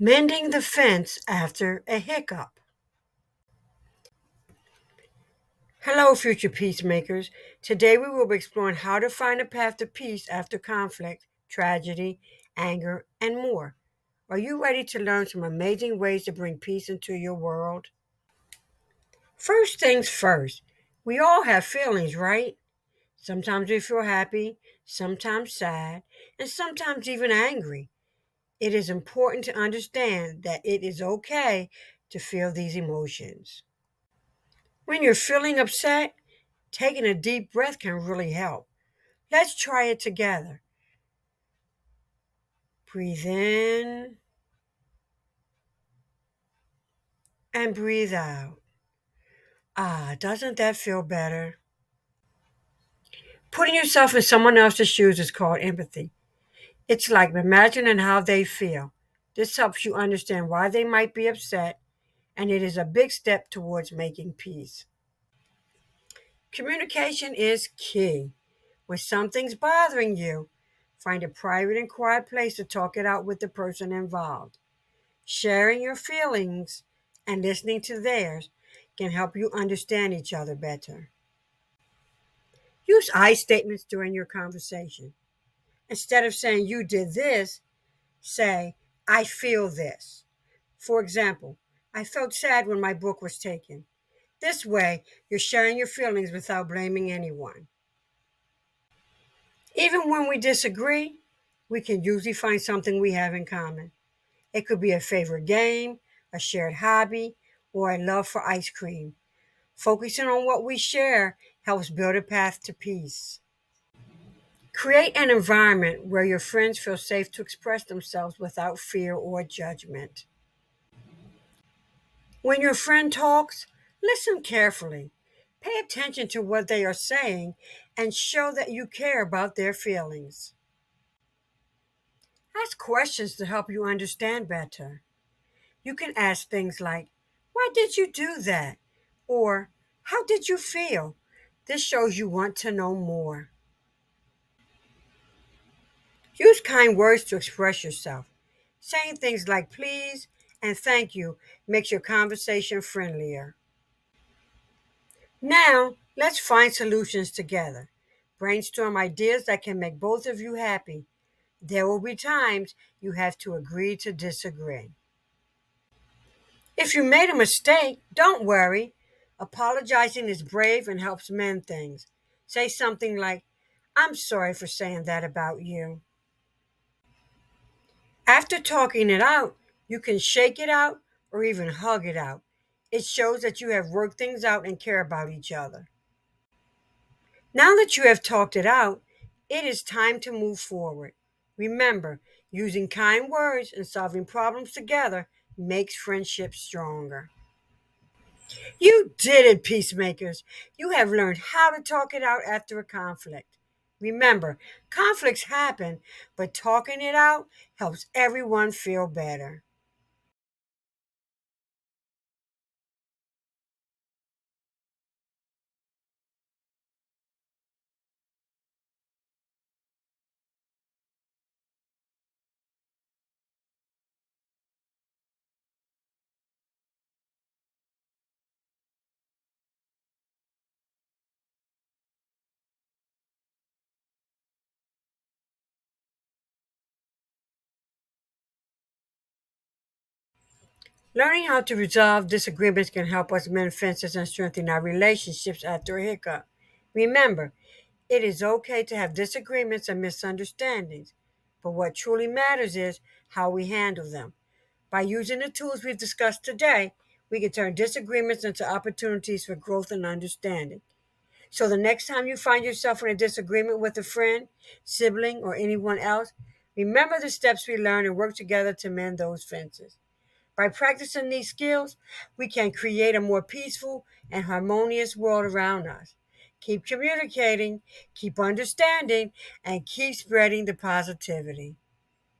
Mending the Fence After a Hiccup. Hello, future peacemakers. Today we will be exploring how to find a path to peace after conflict, tragedy, anger, and more. Are you ready to learn some amazing ways to bring peace into your world? First things first, we all have feelings, right? Sometimes we feel happy, sometimes sad, and sometimes even angry. It is important to understand that it is okay to feel these emotions. When you're feeling upset, taking a deep breath can really help. Let's try it together. Breathe in and breathe out. Ah, doesn't that feel better? Putting yourself in someone else's shoes is called empathy. It's like imagining how they feel. This helps you understand why they might be upset, and it is a big step towards making peace. Communication is key. When something's bothering you, find a private and quiet place to talk it out with the person involved. Sharing your feelings and listening to theirs can help you understand each other better. Use I statements during your conversation. Instead of saying you did this, say I feel this. For example, I felt sad when my book was taken. This way, you're sharing your feelings without blaming anyone. Even when we disagree, we can usually find something we have in common. It could be a favorite game, a shared hobby, or a love for ice cream. Focusing on what we share helps build a path to peace. Create an environment where your friends feel safe to express themselves without fear or judgment. When your friend talks, listen carefully. Pay attention to what they are saying and show that you care about their feelings. Ask questions to help you understand better. You can ask things like, why did you do that? Or, how did you feel? This shows you want to know more. Use kind words to express yourself. Saying things like please and thank you makes your conversation friendlier. Now, let's find solutions together. Brainstorm ideas that can make both of you happy. There will be times you have to agree to disagree. If you made a mistake, don't worry. Apologizing is brave and helps mend things. Say something like, I'm sorry for saying that about you. After talking it out, you can shake it out or even hug it out. It shows that you have worked things out and care about each other. Now that you have talked it out, it is time to move forward. Remember, using kind words and solving problems together makes friendships stronger. You did it, peacemakers. You have learned how to talk it out after a conflict. Remember, conflicts happen, but talking it out helps everyone feel better. Learning how to resolve disagreements can help us mend fences and strengthen our relationships after a hiccup. Remember, it is okay to have disagreements and misunderstandings, but what truly matters is how we handle them. By using the tools we've discussed today, we can turn disagreements into opportunities for growth and understanding. So the next time you find yourself in a disagreement with a friend, sibling, or anyone else, remember the steps we learned and work together to mend those fences. By practicing these skills, we can create a more peaceful and harmonious world around us. Keep communicating, keep understanding, and keep spreading the positivity.